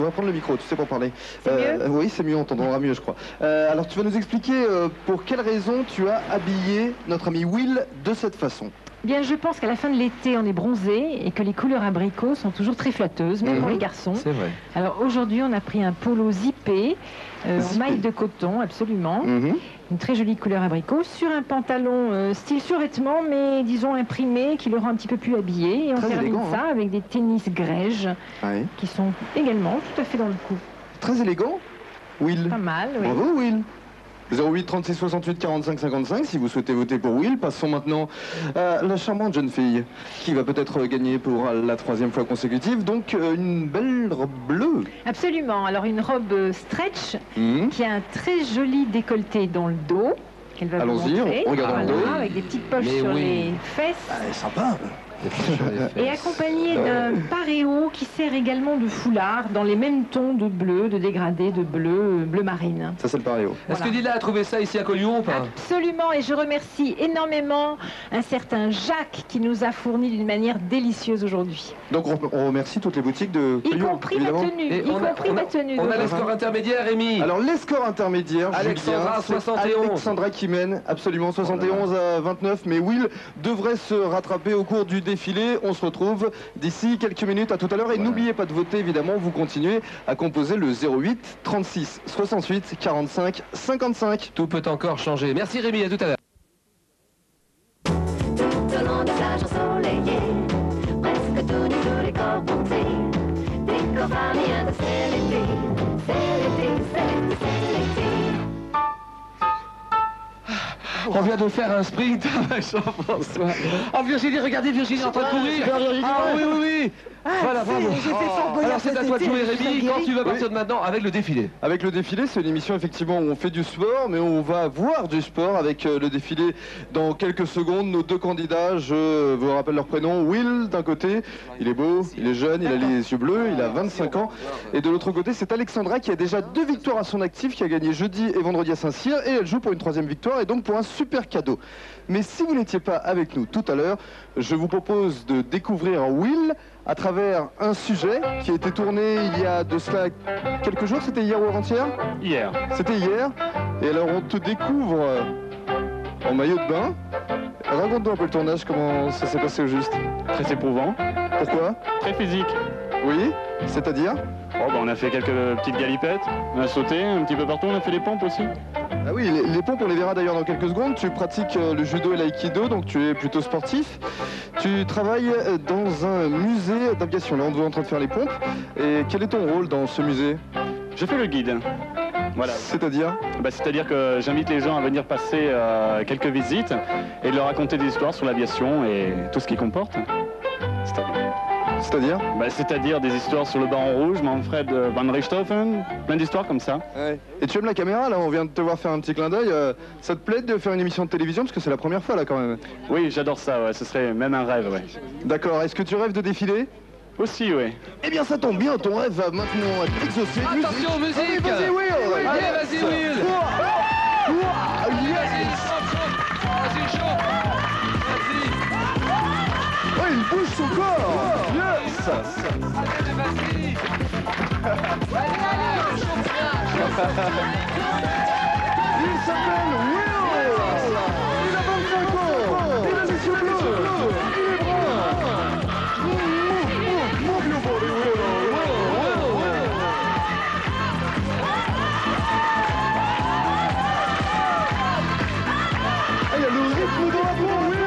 On va prendre le micro, tu sais, pour parler. C'est mieux oui, c'est mieux, on t'entendra mieux, je crois. Alors, tu vas nous expliquer pour quelle raison tu as habillé notre ami Will de cette façon. Bien, je pense qu'à la fin de l'été, on est bronzé et que les couleurs abricots sont toujours très flatteuses, même pour les garçons. C'est vrai. Alors aujourd'hui, on a pris un polo zippé, en maille de coton, absolument. Une très jolie couleur abricot, sur un pantalon style survêtement, mais disons imprimé, qui le rend un petit peu plus habillé. Et on termine ça avec des tennis grèges, qui sont également tout à fait dans le coup. Très élégant, Will. Pas mal, oui. Bravo, Will. 08 36 68 45 55 si vous souhaitez voter pour Will. Passons maintenant à la charmante jeune fille qui va peut-être gagner pour la 3e fois consécutive. Donc une belle robe bleue. Absolument. Alors une robe stretch qui a un très joli décolleté dans le dos qu'elle va vous montrer. Allons-y, on regarde le dos. Avec des petites poches sur les fesses. Ah, sympa. Et accompagné d'un paréo qui sert également de foulard dans les mêmes tons de bleu, de dégradé, de bleu, bleu marine. Ça c'est le paréo. Est-ce que Lila a trouvé ça ici à Collioure ou pas? Absolument, et je remercie énormément un certain Jacques qui nous a fourni d'une manière délicieuse aujourd'hui. Donc on remercie toutes les boutiques de Collioure, y compris ma tenue. On a les scores intermédiaires, Rémi. Alors les scores intermédiaires, Alexandra, Julien, 71. Alexandra qui mène, absolument, 71 à 29, mais Will devrait se rattraper au cours du défilé. On se retrouve d'ici quelques minutes, à tout à l'heure. Et n'oubliez pas de voter, évidemment, vous continuez à composer le 08 36 68 45 55. Tout peut encore changer. Merci Rémi, à tout à l'heure. Tout au long des plages ensoleillées, presque tous les corps bontés, des corps familiers de c'est l'été, c'est l'été, c'est l'été, c'est l'été. On vient de faire un sprint avec Jean-François. Oh Virginie, regardez, Virginie est en train de courir. Ah oui, oui, oui. Voilà, bravo. Alors c'est à toi de jouer, Rémi. Quand tu vas partir de maintenant avec le défilé? Avec le défilé, c'est une émission effectivement où on fait du sport, mais on va voir du sport avec le défilé dans quelques secondes. Nos deux candidats, je vous rappelle leur prénom. Will, d'un côté, il est beau, il est jeune, il a les yeux bleus, il a 25 ans. Et de l'autre côté, c'est Alexandra qui a déjà 2 victoires à son actif, qui a gagné jeudi et vendredi à Saint-Cyr. Et elle joue pour une 3e victoire et donc pour un super cadeau. Mais si vous n'étiez pas avec nous tout à l'heure, je vous propose de découvrir Will à travers un sujet qui a été tourné il y a de cela quelques jours. C'était hier ou avant-hier? Hier. C'était hier. Et alors on te découvre en maillot de bain. Raconte-nous un peu le tournage, comment ça s'est passé au juste? Très éprouvant. Pourquoi? Très physique. Oui, c'est-à-dire? Oh, bah, on a fait quelques petites galipettes, on a sauté un petit peu partout, on a fait des pompes aussi. Ah oui, les pompes, on les verra d'ailleurs dans quelques secondes. Tu pratiques le judo et l'aïkido, donc tu es plutôt sportif. Tu travailles dans un musée d'aviation. Là, on est en train de faire les pompes. Et quel est ton rôle dans ce musée? Je fais le guide. Voilà. C'est-à-dire? Bah, c'est-à-dire que j'invite les gens à venir passer quelques visites et de leur raconter des histoires sur l'aviation et tout ce qu'il comporte. C'est-à-dire? Bah, c'est-à-dire des histoires sur le Baron Rouge, Manfred van Richthofen, plein d'histoires comme ça. Ouais. Et tu aimes la caméra, là? On vient de te voir faire un petit clin d'œil. Ça te plaît de faire une émission de télévision? Parce que c'est la première fois, là, quand même. Oui, j'adore ça, ouais. Ce serait même un rêve, ouais. D'accord. Est-ce que tu rêves de défiler? Aussi, oui. Eh bien, ça tombe bien, ton rêve va maintenant être exaucé. Attention, musique! Vas-y, Will! Allez, vas-y, Will! Vas-y, chaud! Oh, il bouge son corps! Yes! Vas-y! Il s'appelle Will! Il a 25 ans! Il a les yeux bleus! Il est brun! Move your body, Will! Ah, il y a le rythme dans la voix, Will!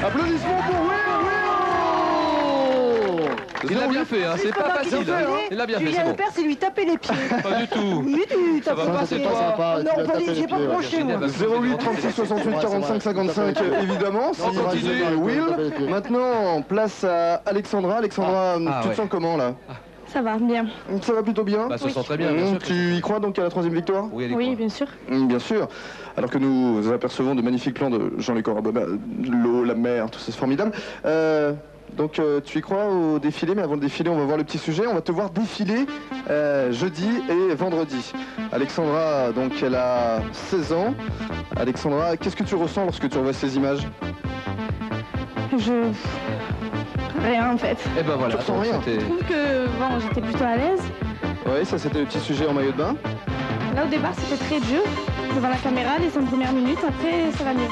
Applaudissements pour Will! Il l'a bien fait, hein. C'est pas facile. Il l'a bien fait, c'est bon. faire, c'est lui taper les pieds. Pas du tout. Oui, tu Ça va pas, c'est toi. Non, j'ai pas branché, moi. 08 36 68 45 55 évidemment. On continue. Will. Maintenant, place à Alexandra. Alexandra, tu te ouais. sens comment là? Ça va, bien. Ça va plutôt bien? Bah, ça se sent très bien, bien sûr. Tu y crois donc à la 3e victoire? Oui, elle y Oui, croit. bien sûr. Bien sûr. Alors que nous apercevons de magnifiques plans de Jean-Luc Orabona, l'eau, la mer, tout ça c'est formidable. Donc tu y crois au défilé, mais avant le défilé, on va voir le petit sujet. On va te voir défiler jeudi et vendredi. Alexandra, donc elle a 16 ans. Alexandra, qu'est-ce que tu ressens lorsque tu revois ces images? Rien en fait. Et ben voilà, Tu ressens rien. Je trouve que bon, j'étais plutôt à l'aise. Oui, ça c'était le petit sujet en maillot de bain. Là au départ c'était très dur devant la caméra les 5 premières minutes, après ça va mieux.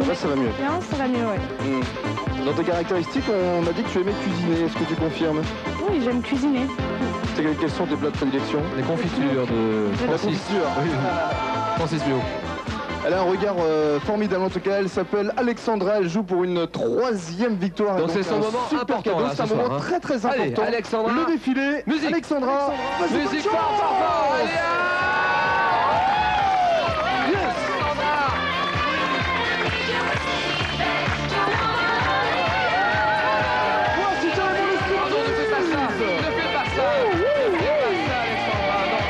Après ça va mieux. Non, ça va mieux, ouais. Dans tes caractéristiques, on a dit que tu aimais cuisiner. Est-ce que tu confirmes? Oui, j'aime cuisiner. Quels sont tes plats de prédilection? Les confitures de La Francis. confiture. Francis Bio. Elle a un regard formidable en tout cas, elle s'appelle Alexandra, elle joue pour une 3e victoire. Donc c'est son un moment super important, cadeau, là, c'est un ce moment soir, hein. très très Allez, important. Alexandra. Le défilé, Musique. Alexandra, vas-y, bonne Musique chance. fort, fort, fort. Allez, Voici carrément le non, ne fais pas ça. Ne fais pas ça. Ne fais pas ça, Alexandra. Non.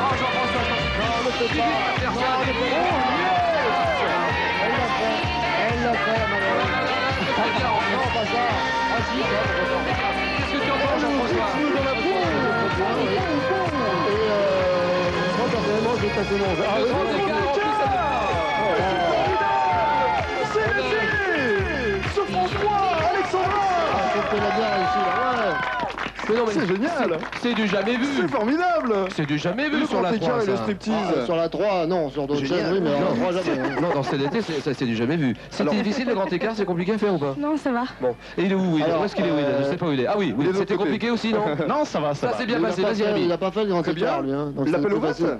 Oh, Jean-François, Elle l'a fait, madame. Non, pas ça. Ah si, qu'est-ce que tu en penses, Jean-François? dans la peau. Et moi personnellement, je vais passer mon verre. Le grand écart, en plus, ça C'est léger. Sur France 3, Alexandra. C'est la bien ici, là, ouais. Mais non, mais C'est génial. c'est du jamais vu. C'est formidable. C'est du jamais vu Le sur la grand 3. écart et le ça. striptease. Sur la 3, non, sur d'autres Génial. chaînes, oui, mais Non. la 3 jamais. hein. Non, dans CDT, c'est du jamais vu. C'était Alors- difficile le grand écart, c'est compliqué à faire ou pas? Non, ça va. Bon, et il est où? Alors, Où est-ce qu'il est? Où je sais pas où il est. Ah oui, il est de c'était l'autre compliqué aussi, non? Non, ça va, ça Ça va. s'est bien Il a passé, pas vas-y fait- Rémi. Il a pas fait le grand Très bien. écart, lui. Hein, donc L'appel c'est au plus vote. facile.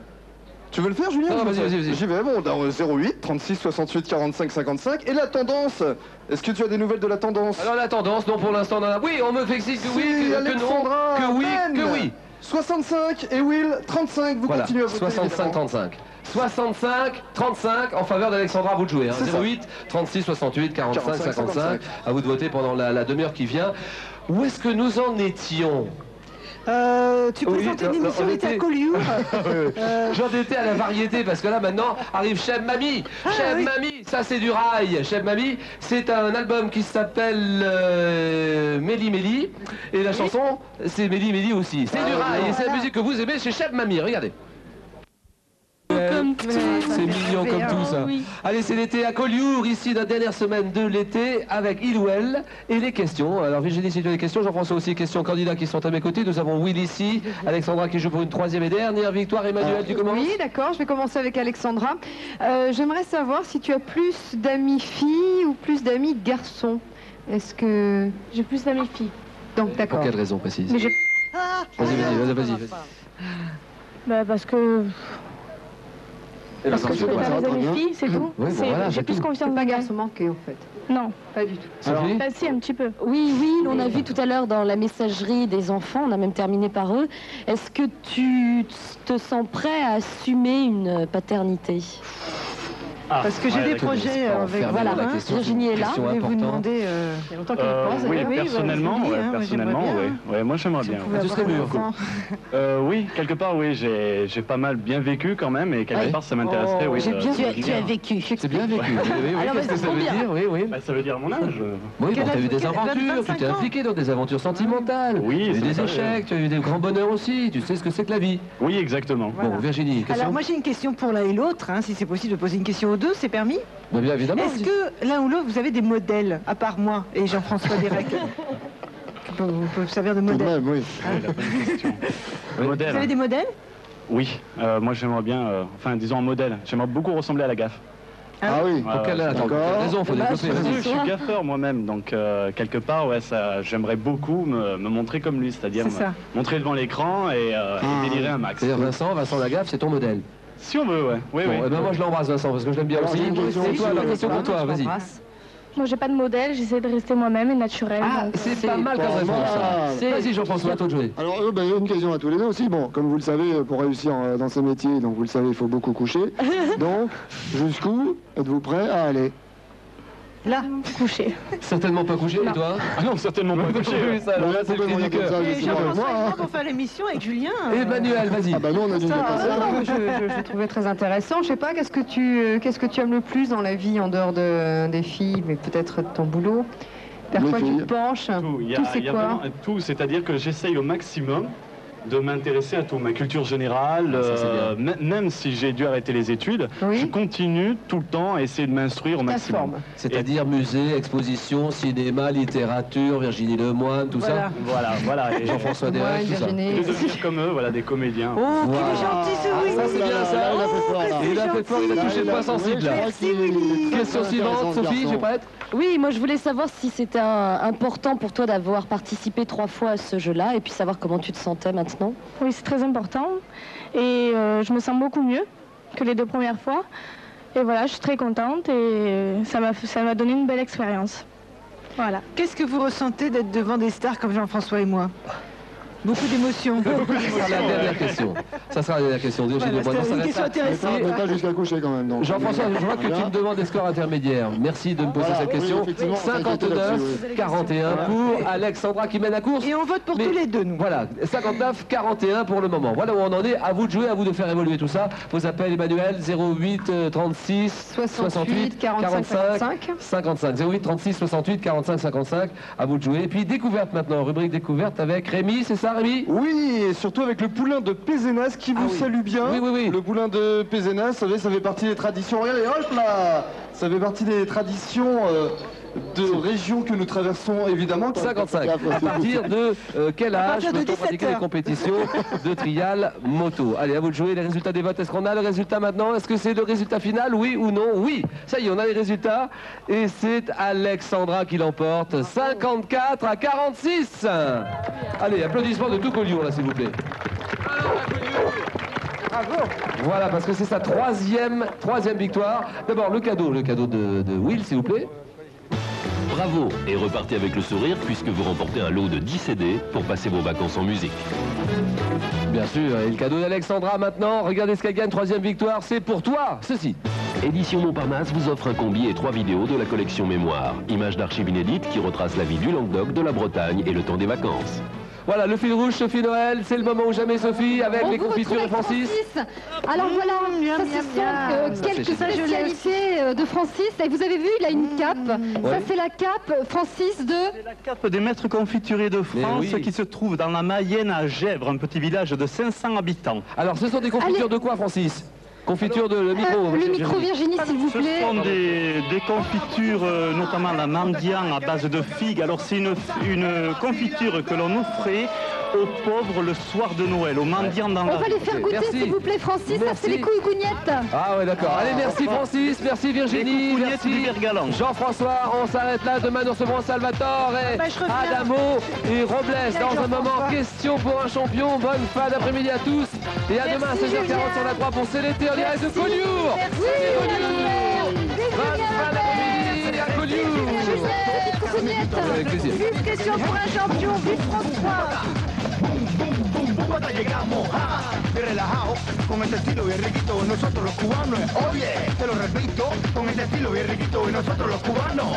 Tu veux le faire, Julien? Non, vas-y. J'y vais, bon, dans 08, 36, 68, 45, 55. Et la tendance? Est-ce que tu as des nouvelles de la tendance? Alors la tendance, non pour l'instant, non. Oui, on me fait que Si, oui, que Alexandra, non, que oui, Ben. que oui. 65 et Will, 35. Vous Voilà, continuez à voter. 65-35. 65-35 en faveur d'Alexandra, à vous de jouer. Hein. C'est ça. 08, 36, 68, 45, 55. À vous de voter pendant la demi-heure qui vient. Où est-ce que nous en étions? Tu Oui, présentes une non, émission on de était- ta Collioure. J'en étais à la variété parce que là maintenant arrive Cheb Mami. Cheb oui. Mami, ça c'est du rail. Cheb Mami, c'est un album qui s'appelle Méli Méli. Et la chanson, c'est Méli Méli aussi. C'est du rail et c'est la musique que vous aimez chez Cheb Mami. Regardez. Comme C'est mignon comme tout ça. Oui. Allez, c'est l'été à Collioure, ici la dernière semaine de l'été avec Il ou Elle et les questions. Alors Virginie, si tu as des questions, Jean-François aussi, questions candidats qui sont à mes côtés. Nous avons Will ici, Alexandra qui joue pour une 3e et dernière victoire. Emmanuel, tu commences? Oui, d'accord, je vais commencer avec Alexandra. J'aimerais savoir si tu as plus d'amis filles ou plus d'amis garçons. Est-ce que... J'ai plus d'amis filles. Donc, Pour d'accord. quelle raison précise? Mais j'ai... Vas-y. Bah parce que... Parce que je c'est préfère ça, les très amis bien. filles, c'est tout. Oui, bon, voilà, J'ai c'est plus tout. confiance C'est en pas mes garçon manqué, en fait. Non. Pas du tout. Sophie? Bah si, un petit peu. Oui, on a vu tout à l'heure dans la messagerie des enfants, on a même terminé par eux. Est-ce que tu te sens prêt à assumer une paternité? Ah, Parce que j'ai ouais, des d'accord. projets avec Voilà, voilà. la question, Virginie est là. question Je voulais vous importante. demander, il y a longtemps qu'elle y pense. Oui, elle dit, personnellement, bah, je vous le dis, ouais, hein, moi, personnellement, j'aimerais bien. ouais. Ouais, moi j'aimerais bien. Vous Ouais. Tu pouvez serais avoir mûr, un enfant. Oui, quelque part, oui, j'ai pas mal bien vécu quand même, et quelque Oui. part ça m'intéresserait, oui. J'ai de- bien, de tu as vivre. vécu. C'est bien vécu. Oui, Alors, qu'est-ce que vas-y, ça veut combien? dire? Oui. Bah, ça veut dire mon âge. Oui, Quel bon, tu as âge- eu des quel- aventures, tu 25 t'es ans. impliqué dans des aventures sentimentales, Oui, tu as eu c'est des ça, échecs, tu as eu des grands bonheurs aussi, tu sais ce que c'est que la vie. Oui, exactement. Bon, Virginie, question? Alors moi j'ai une question pour l'un et l'autre, hein, si c'est possible de poser une question aux deux, c'est permis? Bah, bien évidemment. Est-ce que l'un ou l'autre vous avez des modèles, à part moi et Jean-François Derek vous pouvez servir de Tout de modèle. même, oui. La bonne question. Le Vous modèle. avez des modèles? Oui, moi j'aimerais bien, enfin disons un modèle. J'aimerais beaucoup ressembler à la gaffe. Ah oui. Pour quelle attends, d'accord. pour quelle raison, faut développer, Parce que vas-y. je suis gaffeur moi-même, donc quelque part, ouais, ça, j'aimerais beaucoup me montrer comme lui, c'est-à-dire C'est ça. me montrer devant l'écran et délirer un max. C'est-à-dire Vincent Lagaffe, c'est ton modèle. Si on veut, ouais. Oui, Bon, oui. eh ben moi je l'embrasse Vincent, parce que je l'aime bien Alors, aussi. j'ai une question Et toi, aussi, la question pour toi, vas-y. Moi, j'ai pas de modèle, j'essaie de rester moi-même et naturelle. Ah, donc, c'est pas mal comme pas réponse, ça. mal. Vas-y Jean-François, à toi de jouer. Alors, ben, une question à tous les deux aussi. Bon, comme vous le savez, pour réussir dans ce métier, donc vous le savez, il faut beaucoup coucher. Donc, jusqu'où êtes-vous prêt à aller? Là, coucher. Certainement pas couché, et toi? Ah non, certainement pas couché. Oui, ça, alors là, c'est le cri du cœur. et justement, Jean-François moi, et hein. moi pour faire l'émission avec Julien. Emmanuel, vas-y. Ah bah nous, on a dû dépasser. Je trouvais très intéressant. Je sais pas, qu'est-ce que tu aimes le plus dans la vie en dehors des filles, mais peut-être de ton boulot? Vers Les quoi tu filles. te penches? Tout, il y Tout, a, c'est il y a quoi? vraiment tout, c'est-à-dire que j'essaye au maximum de m'intéresser à tout, ma culture générale, même si j'ai dû arrêter les études, je continue tout le temps à essayer de m'instruire au maximum. C'est-à-dire musée, exposition, cinéma, littérature, Virginie Lemoine, tout ça. Voilà. Et Jean-François Derek, tout ça. Et de devenir comme eux, voilà, des comédiens. Oh, qu'il est gentil ce Willy. Ça c'est bien ça. Il a fait fort, il a touché le point sensible là. Question suivante, Sophie, tu es prête? Oui, moi je voulais savoir si c'était important pour toi d'avoir participé 3 fois à ce jeu-là et puis savoir comment tu te sentais maintenant. Oui, c'est très important et je me sens beaucoup mieux que les 2 premières fois. Et voilà, je suis très contente et ça m'a donné une belle expérience. Voilà. Qu'est-ce que vous ressentez d'être devant des stars comme Jean-François et moi? Beaucoup d'émotions. Ça sera la dernière question. Ça sera la dernière question. C'est une question intéressante. Mais pas jusqu'à coucher quand même. Jean-François, je vois que tu me demandes des scores intermédiaires. Merci de me poser cette question. 59-41 pour Alexandra qui mène la course. Et on vote pour tous les deux, nous. Voilà, 59-41 pour le moment. Voilà où on en est. À vous de jouer, à vous de faire évoluer tout ça. Vos appels, Emmanuel, 08 36 68 45 55. 08 36 68 45 55. À vous de jouer. Et puis découverte maintenant, rubrique découverte avec Rémi, c'est ça? Oui, et surtout avec le poulain de Pézenas qui vous salue bien. Oui. Le poulain de Pézenas, vous savez, ça fait partie des traditions. Regardez, hop là, ça fait partie des traditions de régions que nous traversons évidemment. 55. À partir de quel âge peut-on pratiquer les compétitions de trial moto? Allez, à vous de jouer. Les résultats des votes, est-ce qu'on a le résultat maintenant? Est-ce que c'est le résultat final? Oui ou non? Oui. Ça y est, on a les résultats. Et c'est Alexandra qui l'emporte. 54-46. Allez, applaudissements de tout Collioure là, s'il vous plaît. Bravo. Voilà, parce que c'est sa troisième victoire. D'abord, le cadeau de Will, s'il vous plaît. Bravo et repartez avec le sourire puisque vous remportez un lot de 10 CD pour passer vos vacances en musique. Bien sûr, et le cadeau d'Alexandra maintenant, regardez ce qu'elle gagne, 3e victoire, c'est pour toi, ceci. Édition Montparnasse vous offre un combi et 3 vidéos de la collection Mémoire. Images d'archives inédites qui retracent la vie du Languedoc, de la Bretagne et le temps des vacances. Voilà, le fil rouge, Sophie Noël, c'est le moment où jamais Sophie, avec les confitures de Francis. Alors voilà, ça ce sont quelques spécialités de Francis. Et vous avez vu, il a une cape. Ça c'est la cape, Francis, de... C'est la cape des maîtres confituriers de France qui se trouve dans la Mayenne à Gèvres, un petit village de 500 habitants. Alors ce sont des confitures de quoi, Francis? Confiture de le micro. Le micro Virginie, s'il vous plaît. Ce sont des confitures, notamment la mendiant à base de figues. Alors c'est une confiture que l'on offrait aux pauvres le soir de Noël, aux mendiants dans la rue. On va les faire goûter, s'il vous plaît, Francis. Ça, c'est les couilles-gougnettes. Ah ouais, d'accord. Allez, merci Francis, merci Virginie, merci Jean-François. On s'arrête là. Demain, nous recevrons Salvatore, Adamo et Robles. Dans un moment, question pour un champion. Bonne fin d'après-midi à tous. Et à demain à 16h40 sur la 3 pour CLT en direct de Collioure. Bonne fin d'après-midi à Collioure. Avec plaisir. Vive question pour un champion, vive François. Llegamos relajado con este estilo bien riquito nosotros los cubanos, oye, te lo repito, con este estilo bien riquito nosotros los cubanos.